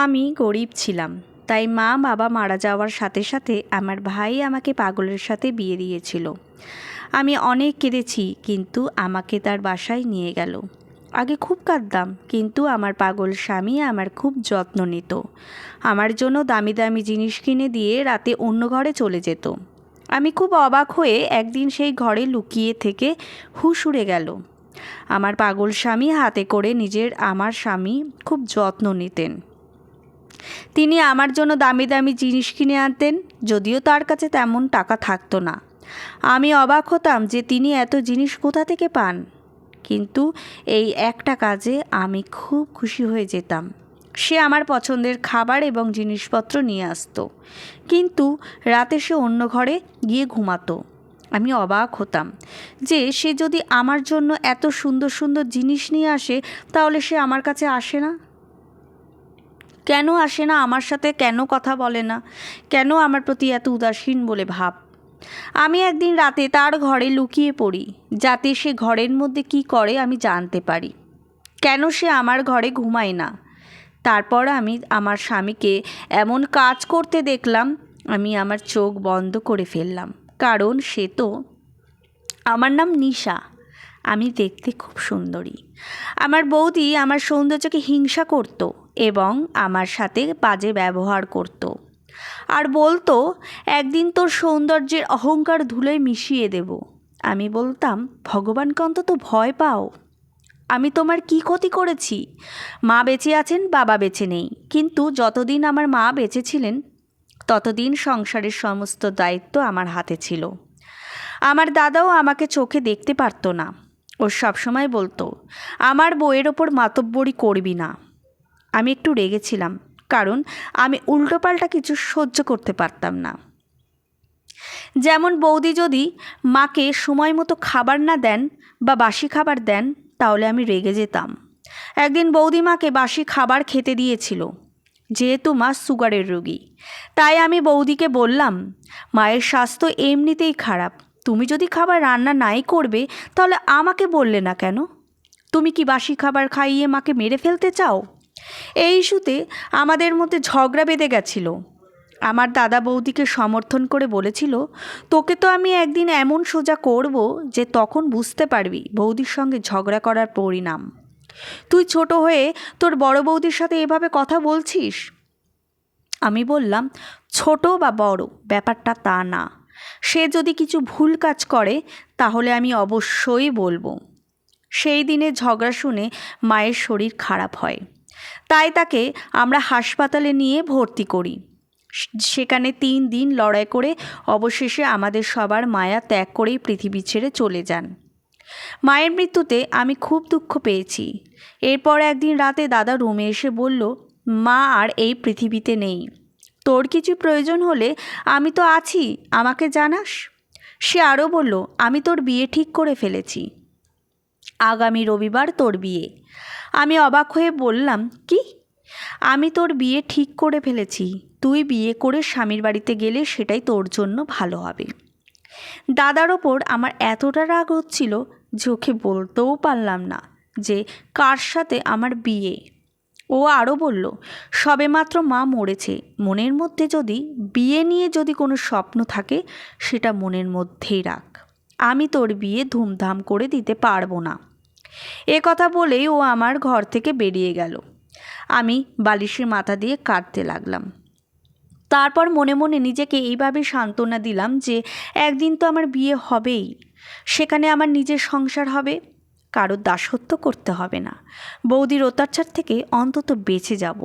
আমি গরিব ছিলাম, তাই মা বাবা মারা যাওয়ার সাথে সাথে আমার ভাই আমাকে পাগলের সাথে বিয়ে দিয়েছিল। আমি অনেক কেঁদেছি, কিন্তু আমাকে তার বাসায় নিয়ে গেল। আগে খুব কাঁদতাম, কিন্তু আমার পাগল স্বামী আমার খুব যত্ন নিত। আমার জন্য দামি দামি জিনিস কিনে দিয়ে রাতে অন্য ঘরে চলে যেত। আমি খুব অবাক হয়ে একদিন সেই ঘরে লুকিয়ে থেকে হুশ উড়ে গেল। আমার পাগল স্বামী হাতে করে আমার স্বামী খুব যত্ন নিতেন। তিনি আমার জন্য দামি দামি জিনিস কিনে আনতেন, যদিও তার কাছে তেমন টাকা থাকতো না। আমি অবাক হতাম যে তিনি এত জিনিস কোথা থেকে পান। কিন্তু এই একটা কাজে আমি খুব খুশি হয়ে যেতাম। সে আমার পছন্দের খাবার এবং জিনিসপত্র নিয়ে আসতো, কিন্তু রাতে সে অন্য ঘরে গিয়ে ঘুমাতো। আমি অবাক হতাম যে সে যদি আমার জন্য এত সুন্দর সুন্দর জিনিস নিয়ে আসে, তাহলে সে আমার কাছে আসে না। কেন আসে না আমার সাথে? কেন কথা বলে না? কেন আমার প্রতি এত উদাসীন বলে ভাব? আমি একদিন রাতে তার ঘরে লুকিয়ে পড়ি, যাতে সে ঘরের মধ্যে কি করে আমি জানতে পারি। কেন সে আমার ঘরে ঘুমায় না? তারপর আমি আমার স্বামীকে এমন কাজ করতে দেখলাম, আমি আমার চোখ বন্ধ করে ফেললাম। কারণ সে তো, আমার নাম নিশা, আমি দেখতে খুব সুন্দরী। আমার বৌদি আমার সৌন্দর্যকে হিংসা করত এবং আমার সাথে বাজে ব্যবহার করত, আর বলতো একদিন তোর সৌন্দর্যের অহংকার ধুলোয় মিশিয়ে দেব। আমি বলতাম, ভগবানকে অন্তত ভয় পাও। আমি তোমার কি ক্ষতি করেছি? মা বেঁচে আছেন, বাবা বেঁচে নেই, কিন্তু যতদিন আমার মা বেঁচে ছিলেন ততদিন সংসারের সমস্ত দায়িত্ব আমার হাতে ছিল। আমার দাদাও আমাকে চোখে দেখতে পারতো না। ও সবসময় বলতো, আমার বউয়ের ওপর মাতব্বরি করবি না। আমি একটু রেগেছিলাম, কারণ আমি উল্টোপাল্টা কিছু সহ্য করতে পারতাম না। যেমন বৌদি যদি মাকে সময় মতো খাবার না দেন বা বাসি খাবার দেন, তাহলে আমি রেগে যেতাম। একদিন বৌদি মাকে বাসি খাবার খেতে দিয়েছিল, যেহেতু মা সুগারের রোগী। তাই আমি বৌদিকে বললাম, মায়ের স্বাস্থ্য এমনিতেই খারাপ, তুমি যদি খাবার রান্না নাই করবে, তাহলে আমাকে বললে না কেন? তুমি কি বাসি খাবার খাইয়ে মাকে মেরে ফেলতে চাও? এই ইস্যুতে আমাদের মধ্যে ঝগড়া বেঁধে গেছিল। আমার দাদা বৌদিকে সমর্থন করে বলেছিল, তোকে তো আমি একদিন এমন সোজা করব যে তখন বুঝতে পারবি বৌদির সঙ্গে ঝগড়া করার পরিণাম। তুই ছোট হয়ে তোর বড় বৌদির সাথে এভাবে কথা বলছিস। আমি বললাম, ছোট বা বড় ব্যাপারটা তা না। সে যদি কিছু ভুল কাজ করে, তাহলে আমি অবশ্যই বলবো। সেই দিনে ঝগড়া শুনে মায়ের শরীর খারাপ হয়, তাই তাকে আমরা হাসপাতালে নিয়ে ভর্তি করি। সেখানে 3 দিন লড়াই করে অবশেষে আমাদের সবার মায়া ত্যাগ করেই পৃথিবী ছেড়ে চলে যান। মায়ের মৃত্যুতে আমি খুব দুঃখ পেয়েছি। এরপর একদিন রাতে দাদা রুমে এসে বলল, মা আর এই পৃথিবীতে নেই। তোর কিছু প্রয়োজন হলে আমি তো আছি, আমাকে জানাস। সে আরও বলল, আমি তোর বিয়ে ঠিক করে ফেলেছি। আগামী রবিবার তোর বিয়ে। আমি অবাক হয়ে বললাম, কি? আমি তোর বিয়ে ঠিক করে ফেলেছি। তুই বিয়ে করে স্বামীর বাড়িতে গেলে সেটাই তোর জন্য ভালো হবে। দাদার ওপর আমার এতটা রাগ হচ্ছিল যে ওকে বলতেও পারলাম না যে কার সাথে আমার বিয়ে। ও আরও বলল, সবেমাত্র মা মরেছে, মনের মধ্যে যদি বিয়ে নিয়ে যদি কোনো স্বপ্ন থাকে, সেটা মনের মধ্যেই রাখ। আমি তোর বিয়ে ধুমধাম করে দিতে পারবো না। এ কথা বলেই ও আমার ঘর থেকে বেরিয়ে গেল। আমি বালিশের মাথা দিয়ে কাঁদতে লাগলাম। তারপর মনে মনে নিজেকে এইভাবে সান্ত্বনা দিলাম যে একদিন তো আমার বিয়ে হবেই, সেখানে আমার নিজের সংসার হবে, কারোর দাসত্ব করতে হবে না, বৌদির অত্যাচার থেকে অন্তত বেঁচে যাব।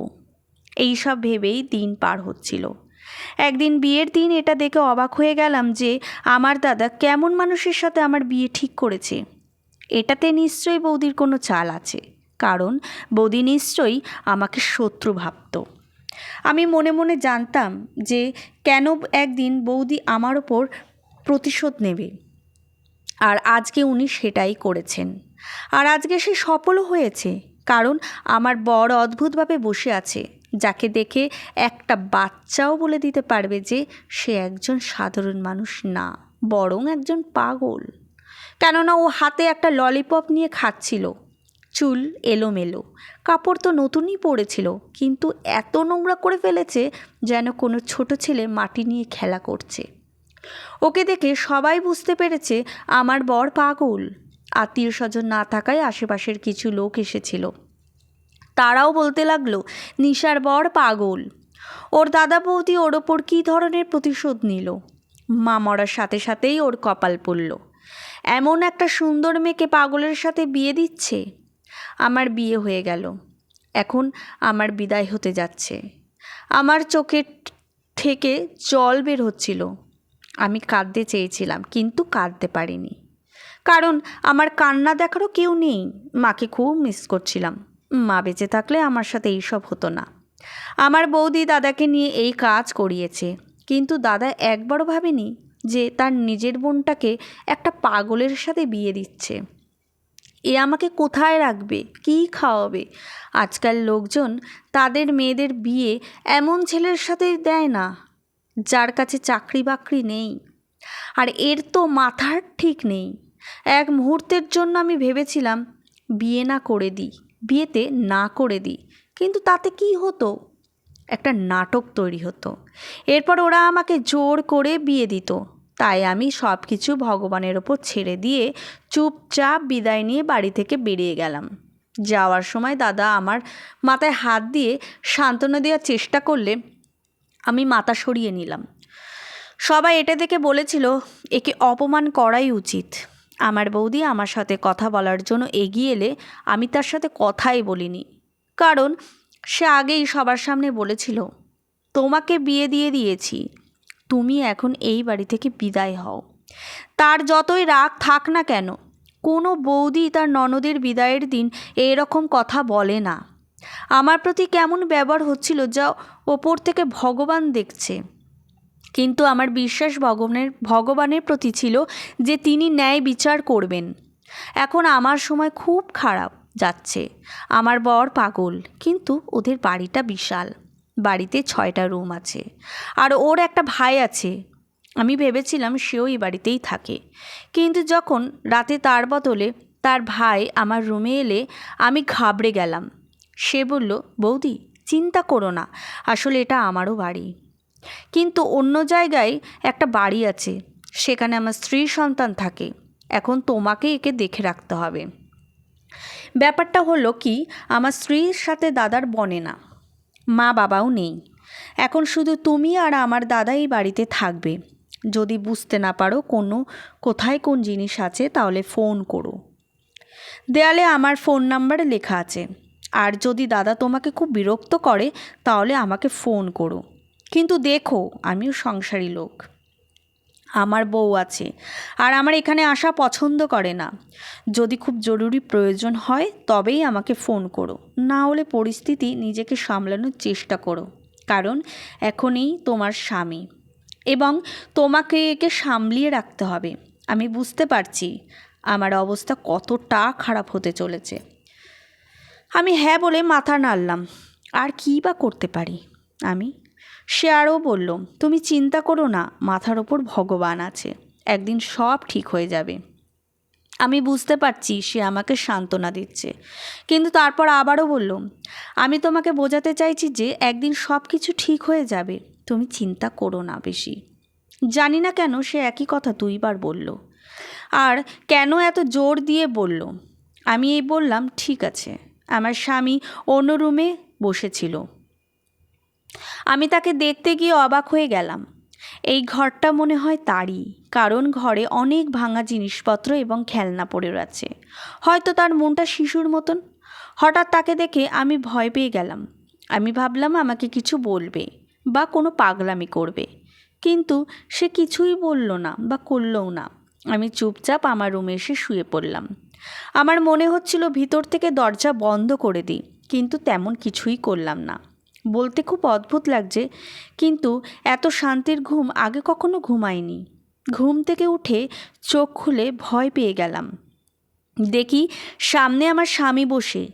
এই সব ভেবেই দিন পার হচ্ছিল। একদিন বিয়ের দিন এটা দেখে অবাক হয়ে গেলাম যে আমার দাদা কেমন মানুষের সাথে আমার বিয়ে ঠিক করেছে। এটাতে নিশ্চয়ই বৌদির কোনো চাল আছে, কারণ বৌদি নিশ্চয়ই আমাকে শত্রু ভাবত। আমি মনে মনে জানতাম যে কেন একদিন বৌদি আমার ওপর প্রতিশোধ নেবে, আর আজকে উনি সেটাই করেছেন। আর আজকে সে সফলও হয়েছে, কারণ আমার বর অদ্ভুতভাবে বসে আছে, যাকে দেখে একটা বাচ্চাও বলে দিতে পারবে যে সে একজন সাধারণ মানুষ না, বরং একজন পাগল। কেননা ও হাতে একটা ললিপপ নিয়ে খাচ্ছিল। চুল এলোমেলো, কাপড় তো নতুনই পরেছিল, কিন্তু এত নোংরা করে ফেলেছে যেন কোনো ছোট ছেলে মাটি নিয়ে খেলা করছে। ওকে দেখে সবাই বুঝতে পেরেছে আমার বর পাগল। আত্মীয় স্বজন না থাকায় আশেপাশের কিছু লোক এসেছিল। তারাও বলতে লাগলো, নিশার বর পাগল। ওর দাদা বৌদি ওর ওপর কী ধরনের প্রতিশোধ নিল। মা মরার সাথে সাথেই ওর কপাল পড়ল। এমন একটা সুন্দর মেয়েকে পাগলের সাথে বিয়ে দিচ্ছে। আমার বিয়ে হয়ে গেল, এখন আমার বিদায় হতে যাচ্ছে। আমার চোখের থেকে জল বের হচ্ছিল। আমি কাঁদতে চেয়েছিলাম, কিন্তু কাঁদতে পারিনি, কারণ আমার কান্না দেখারও কেউ নেই। মাকে খুব মিস করছিলাম। মা বেঁচে থাকলে আমার সাথে এইসব হতো না। আমার বৌদি দাদাকে নিয়ে এই কাজ করিয়েছে, কিন্তু দাদা একবারও ভাবেনি যে তার নিজের বোনটাকে একটা পাগলের সাথে বিয়ে দিচ্ছে। এ আমাকে কোথায় রাখবে, কী খাওয়াবে? আজকাল লোকজন তাদের মেয়েদের বিয়ে এমন ছেলের সাথে দেয় না যার কাছে চাকরি বাকরি নেই। আর এর তো মাথার ঠিক নেই। এক মুহূর্তের জন্য আমি ভেবেছিলাম বিয়ে না করে দিই, বিয়েতে না করে দিই, কিন্তু তাতে কি হতো? একটা নাটক তৈরি হতো। এরপর ওরা আমাকে জোর করে বিয়ে দিত। তাই আমি সব কিছু ভগবানের ওপর ছেড়ে দিয়ে চুপচাপ বিদায় নিয়ে বাড়ি থেকে বেরিয়ে গেলাম। যাওয়ার সময় দাদা আমার মাথায় হাত দিয়ে সান্ত্বনা দেওয়ার চেষ্টা করলে আমি মাথা সরিয়ে নিলাম। সবাই এটা দেখে বলেছিল, একে অপমান করাই উচিত। আমার বৌদি আমার সাথে কথা বলার জন্য এগিয়ে এলে আমি তার সাথে কথাই বলিনি, কারণ সে আগেই সবার সামনে বলেছিল, তোমাকে বিয়ে দিয়ে দিয়েছি, তুমি এখন এই বাড়ি থেকে বিদায় হও। তার যতই রাগ থাক না কেন, কোনো বৌদি তার ননদের বিদায়ের দিন এরকম কথা বলে না। আমার প্রতি কেমন ব্যবহার হচ্ছিল যা ওপর থেকে ভগবান দেখছে। কিন্তু আমার বিশ্বাস ভগবানের প্রতি ছিল যে তিনি ন্যায় বিচার করবেন। এখন আমার সময় খুব খারাপ যাচ্ছে। আমার বর পাগল, কিন্তু ওদের বাড়িটা বিশাল। বাড়িতে 6টা রুম আছে, আর ওর একটা ভাই আছে। আমি ভেবেছিলাম সেও এই বাড়িতেই থাকে, কিন্তু যখন রাতে তার বদলে তার ভাই আমার রুমে এলে আমি ঘাবড়ে গেলাম। সে বলল, বৌদি চিন্তা করো না, আসলে এটা আমারও বাড়ি, কিন্তু অন্য জায়গায় একটা বাড়ি আছে, সেখানে আমার স্ত্রী সন্তান থাকে। এখন তোমাকে একে দেখে রাখতে হবে। ব্যাপারটা হলো কি, আমার স্ত্রীর সাথে দাদার বনে না, মা বাবাও নেই। এখন শুধু তুমি আর আমার দাদা এই বাড়িতে থাকবে। যদি বুঝতে না পারো কোথায় কোন জিনিস আছে, তাহলে ফোন করো। দেয়ালে আমার ফোন নাম্বার লেখা আছে। আর যদি দাদা তোমাকে খুব বিরক্ত করে তাহলে আমাকে ফোন করো। কিন্তু দেখো, আমিও সংসারী লোক, আমার বউ আছে, আর আমার এখানে আসা পছন্দ করে না। যদি খুব জরুরি প্রয়োজন হয় তবেই আমাকে ফোন করো, না হলে পরিস্থিতি নিজেকে সামলানোর চেষ্টা করো, কারণ এখনই তোমার স্বামী এবং তোমাকে একে সামলিয়ে রাখতে হবে। আমি বুঝতে পারছি আমার অবস্থা কতটা খারাপ হতে চলেছে। আমি হ্যাঁ বলে মাথা নাড়লাম। আর কী বা করতে পারি আমি? সে আরও বলল, তুমি চিন্তা করো না, মাথার ওপর ভগবান আছে, একদিন সব ঠিক হয়ে যাবে। আমি বুঝতে পারছি সে আমাকে সান্ত্বনা দিচ্ছে, কিন্তু তারপর আবারও বলল, আমি তোমাকে বোঝাতে চাইছি যে একদিন সব কিছু ঠিক হয়ে যাবে, তুমি চিন্তা করো না বেশি। জানি না কেন সে একই কথা 2বার বলল, আর কেন এত জোর দিয়ে বলল। আমি এই বললাম, ঠিক আছে। আমার স্বামী অন্য রুমে বসেছিল। আমি তাকে দেখতে গিয়ে অবাক হয়ে গেলাম। এই ঘরটা মনে হয় তারই, কারণ ঘরে অনেক ভাঙা জিনিসপত্র এবং খেলনা পড়ে আছে। হয়তো তার মনটা শিশুর মতন। হঠাৎ তাকে দেখে আমি ভয় পেয়ে গেলাম। আমি ভাবলাম আমাকে কিছু বলবে বা কোনো পাগলামি করবে, কিন্তু সে কিছুই বলল না বা করলও না। আমি চুপচাপ আমার রুমে এসে শুয়ে পড়লাম। আমার মনে হচ্ছিল ভিতর থেকে দরজা বন্ধ করে দিই, কিন্তু তেমন কিছুই করলাম না। বলতে খুব অদ্ভুত লাগছে, কিন্তু এত শান্তির ঘুম আগে কখনো ঘুমাইনি। ঘুম থেকে উঠে চোখ খুলে ভয় পেয়ে গেলাম। দেখি সামনে আমার স্বামী বসে।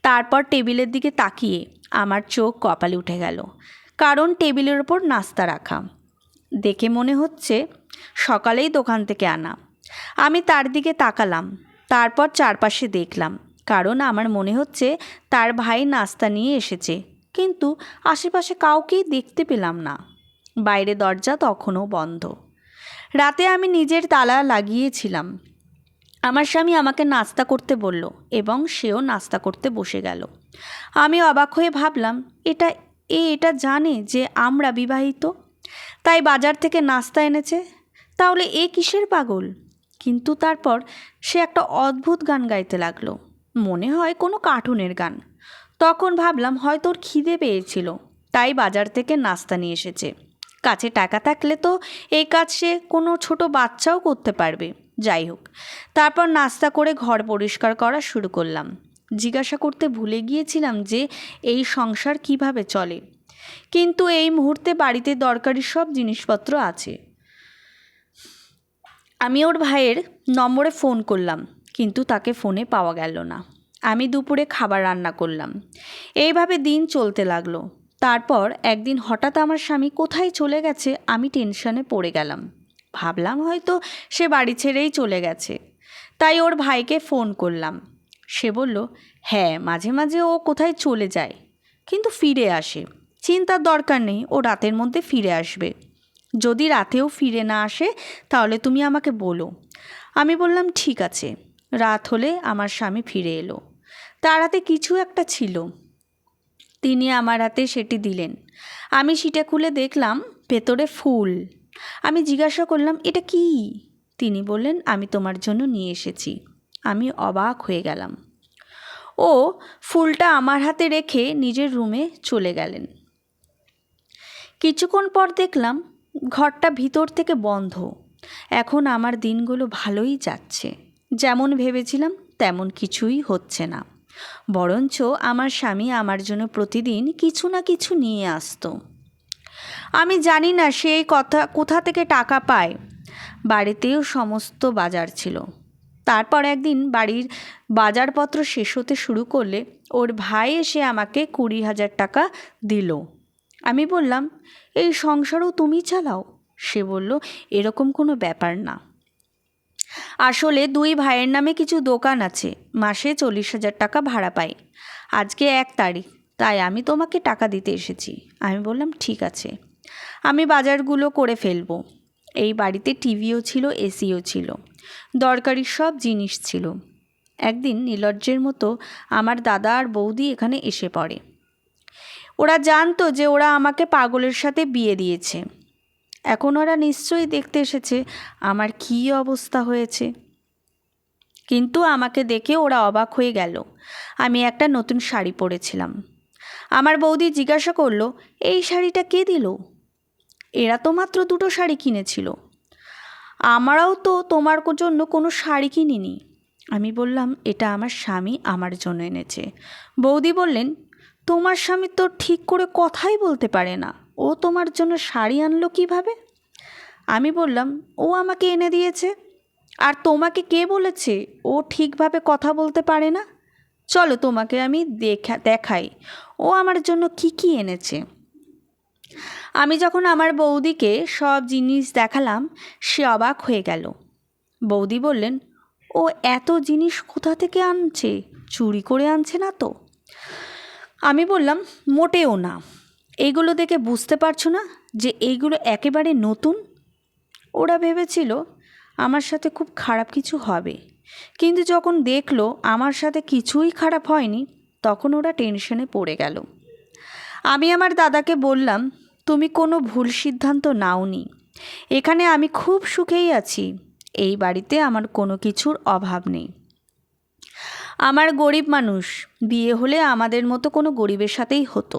তারপর টেবিলের দিকে তাকিয়ে আমার চোখ কপালে উঠে গেল, কারণ টেবিলের ওপর নাস্তা রাখা। দেখে মনে হচ্ছে সকালেই দোকান থেকে আনা। আমি তার দিকে তাকালাম, তারপর চারপাশে দেখলাম। কারণ আমার মনে হচ্ছে তার ভাই নাস্তা নিয়ে এসেছে, কিন্তু আশেপাশে কাউকেই দেখতে পেলাম না। বাইরে দরজা তখনও বন্ধ। রাতে আমি নিজের তালা লাগিয়েছিলাম। আমার স্বামী আমাকে নাস্তা করতে বলল এবং সেও নাস্তা করতে বসে গেল। আমি অবাক হয়ে ভাবলাম, এটা জানে যে আমরা বিবাহিত, তাই বাজার থেকে নাস্তা এনেছে। তাহলে এ কিসের পাগল? কিন্তু তারপর সে একটা অদ্ভুত গান গাইতে লাগলো, মনে হয় কোনো কার্টুনের গান। তখন ভাবলাম হয়তো ওর খিদে পেয়েছিল, তাই বাজার থেকে নাস্তা নিয়ে এসেছে। কাছে টাকা থাকলে তো এই কাজ সে কোনো ছোট বাচ্চাও করতে পারবে। যাই হোক, তারপর নাস্তা করে ঘর পরিষ্কার করা শুরু করলাম। জিজ্ঞাসা করতে ভুলে গিয়েছিলাম যে এই সংসার কিভাবে চলে, কিন্তু এই মুহূর্তে বাড়িতে দরকারি সব জিনিসপত্র আছে। আমি ওর ভাইয়ের নম্বরে ফোন করলাম, কিন্তু তাকে ফোনে পাওয়া গেল না। আমি দুপুরে খাবার রান্না করলাম। এইভাবে দিন চলতে লাগলো। তারপর একদিন হঠাৎ আমার স্বামী কোথায় চলে গেছে আমি টেনশনে পড়ে গেলাম। ভাবলাম হয়তো সে বাড়ি ছেড়েই চলে গেছে, তাই ওর ভাইকে ফোন করলাম। সে বলল, হ্যাঁ, মাঝে মাঝে ও কোথায় চলে যায়, কিন্তু ফিরে আসে। চিন্তার দরকার নেই, ও রাতের মধ্যে ফিরে আসবে। যদি রাতেও ফিরে না আসে তাহলে তুমি আমাকে বলো। আমি বললাম, ঠিক আছে। রাত হলে আমার স্বামী ফিরে এলো। তার হাতে কিছু একটা ছিল। তিনি আমার হাতে সেটি দিলেন। আমি সেটা খুলে দেখলাম ভেতরে ফুল। আমি জিজ্ঞাসা করলাম, এটা কি? তিনি বললেন, আমি তোমার জন্য নিয়ে এসেছি। আমি অবাক হয়ে গেলাম। ও ফুলটা আমার হাতে রেখে নিজের রুমে চলে গেলেন। কিছুক্ষণ পর দেখলাম ঘরটা ভিতর থেকে বন্ধ। এখন আমার দিনগুলো ভালোই যাচ্ছে। যেমন ভেবেছিলাম তেমন কিছুই হচ্ছে না, বরঞ্চ আমার স্বামী আমার জন্য প্রতিদিন কিছু না কিছু নিয়ে আসতো। আমি জানি না সে কোথা থেকে টাকা পায়। বাড়িতেও সমস্ত বাজার ছিল। তারপর একদিন বাড়ির বাজারপত্র শেষ হতে শুরু করলে ওর ভাই এসে আমাকে 20,000 টাকা দিল। আমি বললাম, এই সংসারও তুমি চালাও? সে বলল, এরকম কোনো ব্যাপার না। আসলে দুই ভাইয়ের নামে কিছু দোকান আছে, মাসে 40,000 টাকা ভাড়া পাই। আজকে 1 তারিখ, তাই আমি তোমাকে টাকা দিতে এসেছি। আমি বললাম, ঠিক আছে, আমি বাজারগুলো করে ফেলবো। এই বাড়িতে টিভিও ছিল, এসিও ছিল, দরকারি সব জিনিস ছিল। একদিন নির্লজ্জের মতো আমার দাদা আর বৌদি এখানে এসে পড়ে। ওরা জানতো যে ওরা আমাকে পাগলের সাথে বিয়ে দিয়েছে। এখন ওরা নিশ্চয়ই দেখতে এসেছে আমার কী অবস্থা হয়েছে। কিন্তু আমাকে দেখে ওরা অবাক হয়ে গেল। আমি একটা নতুন শাড়ি পরেছিলাম। আমার বৌদি জিজ্ঞাসা করলো, এই শাড়িটা কে দিল? এরা তো মাত্র 2টো শাড়ি কিনেছিল। আমরাও তো তোমার জন্য কোনো শাড়ি কিনিনি। আমি বললাম, এটা আমার স্বামী আমার জন্য এনেছে। বৌদি বললেন, তোমার স্বামী তো ঠিক করে কথাই বলতে পারে না, ও তোমার জন্য শাড়ি আনলো কিভাবে? আমি বললাম, ও আমাকে এনে দিয়েছে। আর তোমাকে কে বলেছে ও ঠিকভাবে কথা বলতে পারে না? চলো তোমাকে আমি দেখাই ও আমার জন্য কি কি এনেছে। আমি যখন আমার বৌদিকে সব জিনিস দেখালাম, সে অবাক হয়ে গেল। বৌদি বললেন, ও এত জিনিস কোথা থেকে আনছে? চুরি করে আনছে না তো? আমি বললাম, মোটেও না। এইগুলো দেখে বুঝতে পারছো না যে এইগুলো একেবারে নতুন? ওরা ভেবেছিল আমার সাথে খুব খারাপ কিছু হবে, কিন্তু যখন দেখলো আমার সাথে কিছুই খারাপ হয়নি, তখন ওরা টেনশনে পড়ে গেল। আমি আমার দাদাকে বললাম, তুমি কোনো ভুল সিদ্ধান্ত নাওনি। এখানে আমি খুব সুখেই আছি। এই বাড়িতে আমার কোনো কিছুর অভাব নেই। আমার গরিব মানুষ, বিয়ে হলে আমাদের মতো কোনো গরিবের সাথেই হতো,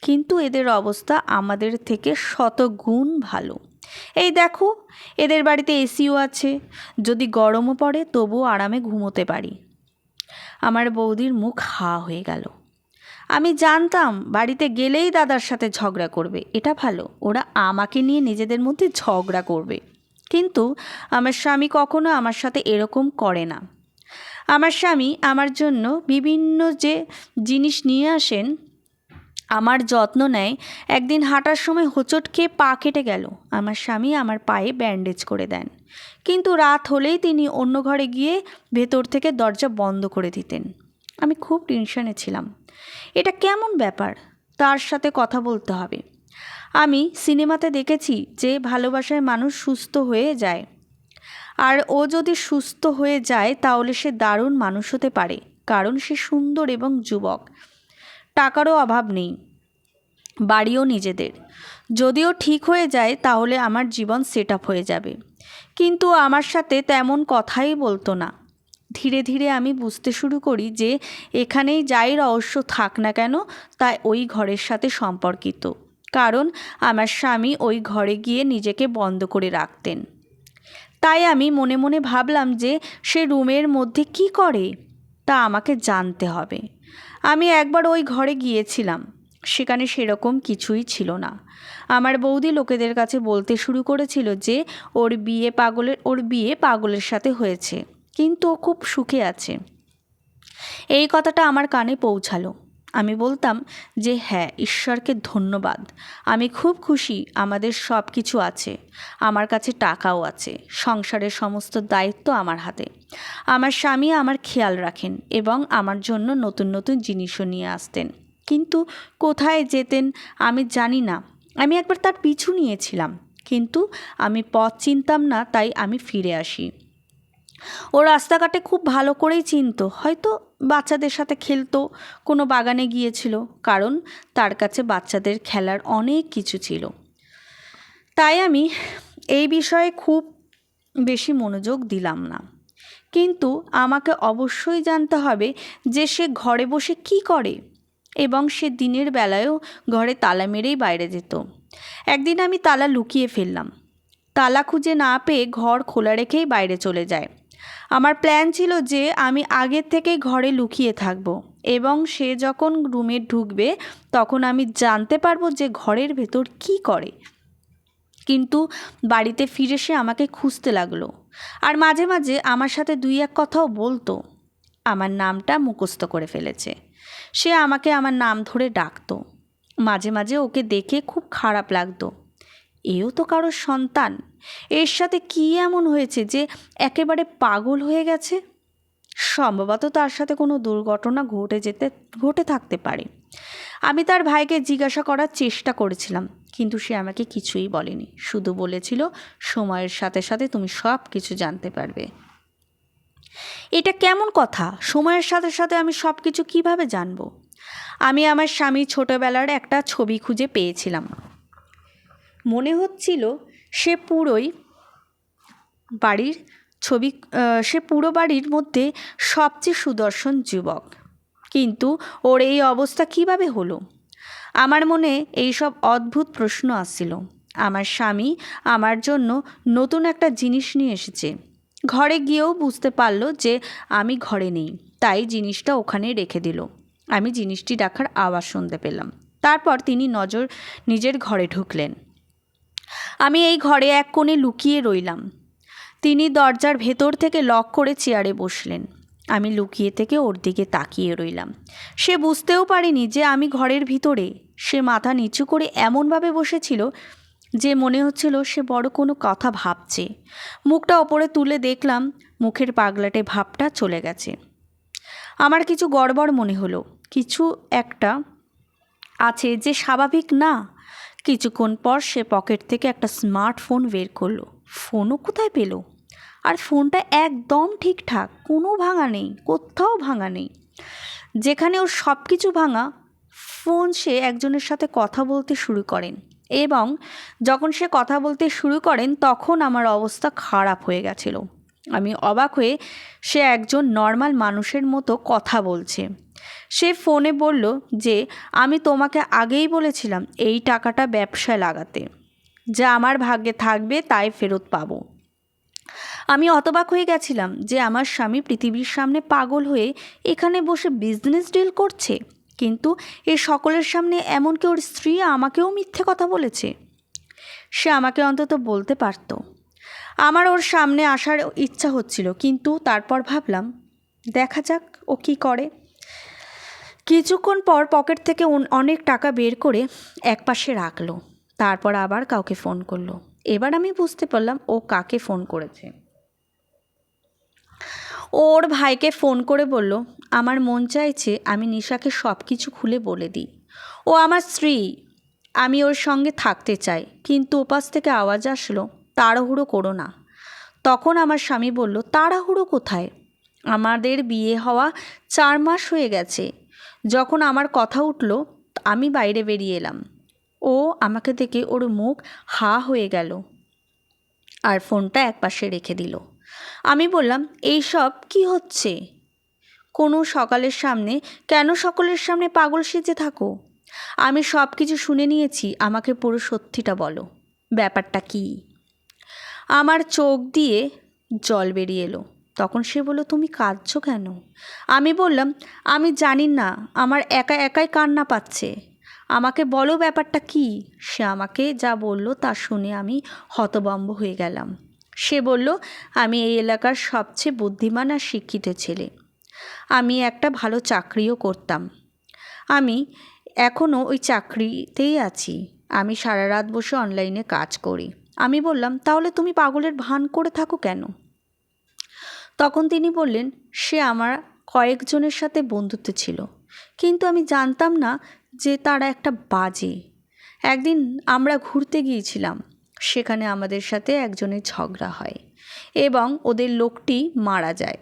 কিন্তু এদের অবস্থা আমাদের থেকে শত গুণ ভালো। এই দেখো, এদের বাড়িতে এসিও আছে, যদি গরমও পড়ে তবুও আরামে ঘুমোতে পারি। আমার বৌদির মুখ হা হয়ে গেল। আমি জানতাম বাড়িতে গেলেই দাদার সাথে ঝগড়া করবে। এটা ভালো, ওরা আমাকে নিয়ে নিজেদের মধ্যে ঝগড়া করবে। কিন্তু আমার স্বামী কখনো আমার সাথে এরকম করে না। আমার স্বামী আমার জন্য বিভিন্ন যে জিনিস নিয়ে আসেন, আমার যত্ন নেয়। একদিন হাঁটার সময় হোঁচট খেয়ে পা কেটে গেল। আমার স্বামী আমার পায়ে ব্যান্ডেজ করে দেন, কিন্তু রাত হলেই তিনি অন্য ঘরে গিয়ে ভেতর থেকে দরজা বন্ধ করে দিতেন। আমি খুব টেনশনে ছিলাম। এটা কেমন ব্যাপার, তার সাথে কথা বলতে হবে। আমি সিনেমাতে দেখেছি যে ভালোবাসায় মানুষ সুস্থ হয়ে যায়, আর ও যদি সুস্থ হয়ে যায় তাহলে সে দারুণ মানুষ হতে পারে, কারণ সে সুন্দর এবং যুবক, টাকারও অভাব নেই, বাড়িও নিজেদের। যদিও ঠিক হয়ে যায় তাহলে আমার জীবন সেট আপ হয়ে যাবে। কিন্তু আমার সাথে তেমন কথাই বলতো না। ধীরে ধীরে আমি বুঝতে শুরু করি যে এখানেই যাই রহস্য থাক না কেন, তাই ওই ঘরের সাথে সম্পর্কিত, কারণ আমার স্বামী ওই ঘরে গিয়ে নিজেকে বন্ধ করে রাখতেন। তাই আমি মনে মনে ভাবলাম যে সে রুমের মধ্যে কি করে তা আমাকে জানতে হবে। আমি একবার ওই ঘরে গিয়েছিলাম, সেখানে সেরকম কিছুই ছিল না। আমার বৌদি লোকেদের কাছে বলতে শুরু করেছিল যে ওর বিয়ে পাগলের সাথে হয়েছে, কিন্তু ও খুব সুখে আছে। এই কথাটা আমার কানে পৌঁছালো। আমি বলতাম যে হ্যাঁ, ঈশ্বরকে ধন্যবাদ, আমি খুব খুশি, আমাদের সব কিছু আছে, আমার কাছে টাকাও আছে, সংসারের সমস্ত দায়িত্ব আমার হাতে। আমার স্বামী আমার খেয়াল রাখেন এবং আমার জন্য নতুন নতুন জিনিসও নিয়ে আসতেন। কিন্তু কোথায় যেতেন আমি জানি না। আমি একবার তার পিছু নিয়েছিলাম, কিন্তু আমি পথ চিনতাম না, তাই আমি ফিরে আসি। ও রাস্তাঘাটে খুব ভালো করেই চিনতো, হয়তো বাচ্চাদের সাথে খেলতো, কোনো বাগানে গিয়েছিল, কারণ তার কাছে বাচ্চাদের খেলার অনেক কিছু ছিল। তাই আমি এই বিষয়ে খুব বেশি মনোযোগ দিলাম না। কিন্তু আমাকে অবশ্যই জানতে হবে যে সে ঘরে বসে কি করে, এবং সে দিনের বেলায়ও ঘরে তালা মেরেই বাইরে যেত। একদিন আমি তালা লুকিয়ে ফেললাম। তালা খুঁজে না পেয়ে ঘর খোলা রেখেই বাইরে চলে যায়। আমার প্ল্যান ছিল যে আমি আগের থেকেই ঘরে লুকিয়ে থাকব, এবং সে যখন রুমে ঢুকবে তখন আমি জানতে পারবো যে ঘরের ভেতর কি করে। কিন্তু বাড়িতে ফিরে সে আমাকে খুঁজতে লাগলো, আর মাঝে মাঝে আমার সাথে দুই এক কথাও বলতো। আমার নামটা মুখস্থ করে ফেলেছে। সে আমাকে আমার নাম ধরে ডাকতো। মাঝে মাঝে ওকে দেখে খুব খারাপ লাগতো। এও তো কারোর সন্তান, এর সাথে কী এমন হয়েছে যে একেবারে পাগল হয়ে গেছে? সম্ভবত তার সাথে কোনো দুর্ঘটনা ঘটে থাকতে পারে। আমি তার ভাইকে জিজ্ঞাসা করার চেষ্টা করেছিলাম, কিন্তু সে আমাকে কিছুই বলেনি, শুধু বলেছিল সময়ের সাথে সাথে তুমি সব কিছু জানতে পারবে। এটা কেমন কথা? সময়ের সাথে সাথে আমি সব কিছু কীভাবে জানবো? আমি আমার স্বামী ছোটোবেলার একটা ছবি খুঁজে পেয়েছিলাম। মনে হচ্ছিল সে বাড়ির ছবি সে পুরো বাড়ির মধ্যে সবচেয়ে সুদর্শন যুবক। কিন্তু ওর এই অবস্থা কিভাবে হলো? আমার মনে এইসব অদ্ভুত প্রশ্ন আসছিল। আমার স্বামী আমার জন্য নতুন একটা জিনিস নিয়ে এসেছে। ঘরে গিয়েও বুঝতে পারলো যে আমি ঘরে নেই, তাই জিনিসটা ওখানে রেখে দিল। আমি জিনিসটি রাখার আওয়াজ শুনতে পেলাম। তারপর তিনি নিজের ঘরে ঢুকলেন। আমি এই ঘরে এক কোণে লুকিয়ে রইলাম। তিনি দরজার ভেতর থেকে লক করে চেয়ারে বসলেন। আমি লুকিয়ে থেকে ওর দিকে তাকিয়ে রইলাম। সে বুঝতেও পারেনি যে আমি ঘরের ভিতরে। সে মাথা নিচু করে এমনভাবে বসেছিল যে মনে হচ্ছিল সে বড় কোনো কথা ভাবছে। মুখটা ওপরে তুলে দেখলাম মুখের পাগলাটে ভাবটা চলে গেছে। আমার কিছু গড়বড় মনে হলো, কিছু একটা আছে যে স্বাভাবিক না। কিছুক্ষণ পর সে পকেট থেকে একটা স্মার্টফোন বের করলো। ফোনও কোথায় পেল? আর ফোনটা একদম ঠিকঠাক, কোনো ভাঙা নেই, কোথাও ভাঙা নেই। যেখানে ওর সব কিছু ভাঙা, ফোন সে একজনের সাথে কথা বলতে শুরু করেন, এবং যখন সে কথা বলতে শুরু করেন তখন আমার অবস্থা খারাপ হয়ে গেছিল। আমি অবাক হয়ে, সে একজন নর্মাল মানুষের মতো কথা বলছে। সে ফোনে বলল যে আমি তোমাকে আগেই বলেছিলাম এই টাকাটা ব্যবসায় লাগাতে, যা আমার ভাগ্যে থাকবে তাই ফেরত পাবো। আমি হতবাক হয়ে গেছিলাম যে আমার স্বামী পৃথিবীর সামনে পাগল হয়ে এখানে বসে বিজনেস ডিল করছে, কিন্তু এ সকলের সামনে এমনকি ওর স্ত্রী আমাকেও মিথ্যে কথা বলেছে। সে আমাকে অন্তত বলতে পারত। আমার ওর সামনে আসার ইচ্ছা হচ্ছিল, কিন্তু তারপর ভাবলাম দেখা যাক ও কী করে। কিছুক্ষণ পর পকেট থেকে অনেক টাকা বের করে একপাশে রাখলো। তারপর আবার কাউকে ফোন করলো। এবার আমি বুঝতে পারলাম ও কাকে ফোন করেছে। ওর ভাইকে ফোন করে বলল, আমার মন চাইছে আমি নিশাকে সব কিছু খুলে বলে দিই। ও আমার স্ত্রী, আমি ওর সঙ্গে থাকতে চাই। কিন্তু ওপাশ থেকে আওয়াজ আসলো, তাড়াহুড়ো করো না। তখন আমার স্বামী বলল, তাড়াহুড়ো কোথায়? আমাদের বিয়ে হওয়া 4 মাস হয়ে গেছে। যখন আমার কথা উঠল আমি বাইরে বেরিয়ে এলাম। ও আমাকে দেখে ওর মুখ হা হয়ে গেল আর ফোনটা একপাশে রেখে দিল। আমি বললাম, এইসব কি হচ্ছে? কোনো সকালের সামনে কেন সকলের সামনে পাগল সেজে থাকো? আমি সব কিছু শুনে নিয়েছি, আমাকে পুরো সত্যিটা বলো, ব্যাপারটা কি? আমার চোখ দিয়ে জল বেরিয়ে এলো। তখন সে বলল, তুমি কাঁদছো কেন? আমি বললাম, আমি জানি না, আমার একা একাই কান্না পাচ্ছে। আমাকে বলো ব্যাপারটা কি? সে আমাকে যা বলল তা শুনে আমি হতভম্ব হয়ে গেলাম। সে বলল, আমি এই এলাকার সবচেয়ে বুদ্ধিমান আর শিক্ষিত ছেলে। আমি একটা ভালো চাকরিও করতাম। আমি এখনও ওই চাকরিতেই আছি। আমি সারা রাত বসে অনলাইনে কাজ করি। আমি বললাম, তাহলে তুমি পাগলের ভান করে থাকো কেন? তখন তিনি বললেন, সে আমার কয়েকজনের সাথে বন্ধুত্ব ছিল, কিন্তু আমি জানতাম না যে তারা একটা বাজে। একদিন আমরা ঘুরতে গিয়েছিলাম, সেখানে আমাদের সাথে একজনের ঝগড়া হয় এবং ওদের লোকটি মারা যায়।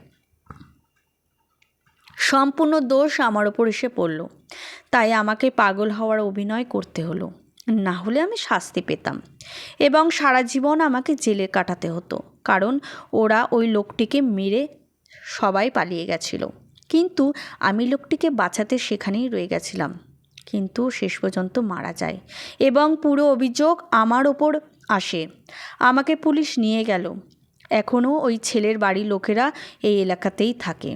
সম্পূর্ণ দোষ আমার ওপর এসে পড়ল, তাই আমাকে পাগল হওয়ার অভিনয় করতে হলো, না হলে আমি শাস্তি পেতাম এবং সারা জীবন আমাকে জেলে কাটাতে হতো, কারণ ওরা ওই লোকটিকে মেরে সবাই পালিয়ে গেছিল। কিন্তু আমি লোকটিকে বাঁচাতে সেখানেই রয়ে গেছিলাম, কিন্তু শেষ পর্যন্ত মারা যায় এবং পুরো অভিযোগ আমার ওপর আসে। আমাকে পুলিশ নিয়ে গেল। এখনও ওই ছেলের বাড়ির লোকেরা এই এলাকাতেই থাকে।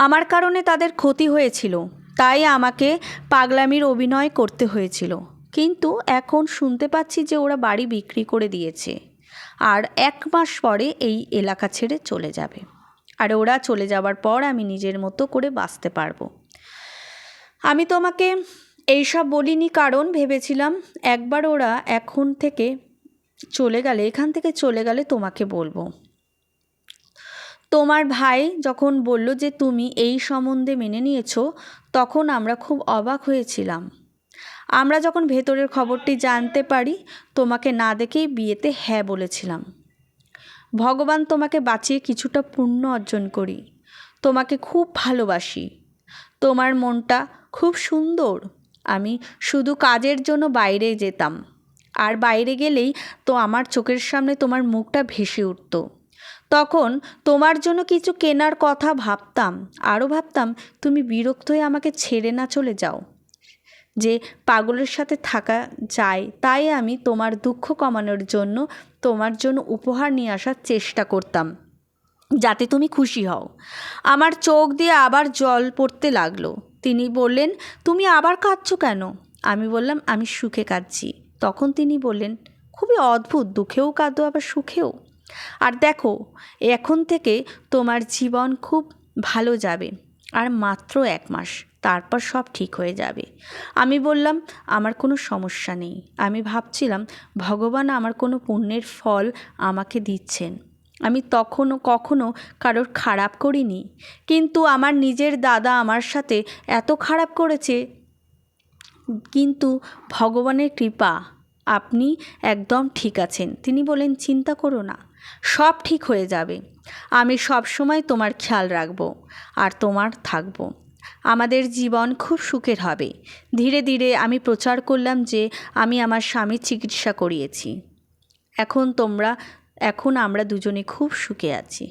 আমার কারণে তাদের ক্ষতি হয়েছিল, তাই আমাকে পাগলামির অভিনয় করতে হয়েছিল। কিন্তু এখন শুনতে পাচ্ছি যে ওরা বাড়ি বিক্রি করে দিয়েছে আর 1 মাস পরে এই এলাকা ছেড়ে চলে যাবে। আর ওরা চলে যাবার পর আমি নিজের মতো করে বাঁচতে পারবো। আমি তোমাকে এইসব বলিনি, কারণ ভেবেছিলাম একবার ওরা এখান থেকে চলে গেলে তোমাকে বলবো। তোমার ভাই যখন বলল যে তুমি এই সম্বন্ধে মেনে নিয়েছো, তখন আমরা খুব অবাক হয়েছিলাম। আমরা যখন ভেতরের খবরটি জানতে পারি, তোমাকে না দেখেই বিয়েতে হ্যাঁ বলেছিলাম। ভগবান তোমাকে বাঁচিয়ে কিছুটা পুণ্য অর্জন করি। তোমাকে খুব ভালোবাসি। তোমার মনটা খুব সুন্দর। আমি শুধু কাজের জন্য বাইরে যেতাম, আর বাইরে গেলেই তো আমার চোখের সামনে তোমার মুখটা ভেসে উঠত। তখন তোমার জন্য কিছু কেনার কথা ভাবতাম, আরও ভাবতাম তুমি বিরক্ত হয়ে আমাকে ছেড়ে না চলে যাও, যে পাগলের সাথে থাকা যায়। তাই আমি তোমার দুঃখ কমানোর জন্য তোমার জন্য উপহার নিয়ে আসার চেষ্টা করতাম, যাতে তুমি খুশি হও। আমার চোখ দিয়ে আবার জল পড়তে লাগলো। তিনি বললেন, তুমি আবার কাঁদছো কেন? আমি বললাম, আমি সুখে কাঁদছি। তখন তিনি বললেন, খুবই অদ্ভুত, দুঃখেও কাঁদো আবার সুখেও। আর দেখো, এখন থেকে তোমার জীবন খুব ভালো যাবে, আর মাত্র 1 মাস, তারপর সব ঠিক হয়ে যাবে। আমি বললাম, আমার কোনো সমস্যা নেই। আমি ভাবছিলাম ভগবান আমার কোনো পুণ্যের ফল আমাকে দিচ্ছেন। আমি কখনো কারোর খারাপ করিনি, কিন্তু আমার নিজের দাদা আমার সাথে এত খারাপ করেছে। কিন্তু ভগবানের কৃপা, আপনি একদম ঠিক আছেন। তিনি বলেন, চিন্তা করো না, সব ঠিক হয়ে যাবে। আমি সব সময় তোমার খেয়াল রাখবো আর তোমার থাকবো। আমাদের জীবন খুব সুখের হবে। ধীরে ধীরে আমি প্রচার করলাম যে আমি আমার স্বামীর চিকিৎসা করিয়েছি। এখন আমরা দুজনে খুব সুখে আছি।